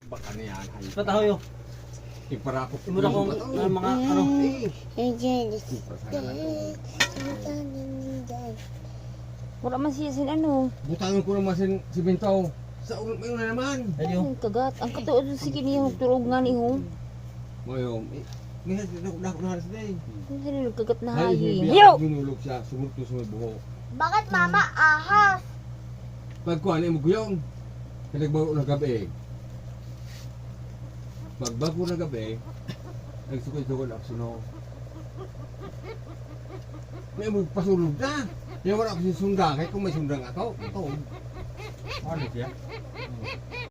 Baka niyan ay. Patahoy yo. Iparakot. Mura kong mga ano. Wala man siya sin ano. Butangan ko naman si Bintaw. Sa ulo mo na naman. Ayun. Ang kagat. Ang katuod si kinihog turog nga ni ho. Ngayon, may dako na sa day. Ang halil kagat na Hay, hayin. biya binulog siya, sumulto sa may buhok. Bakit mama ahas? Pagkuhan ay mo guyong. Pinagbago na gabi. Pagbago na gabi, nagsukod-sukod ako suno. May mo pasulog na. Yung wala ako sinusunda, kaya kung may sundang ako, ito. Ano siya?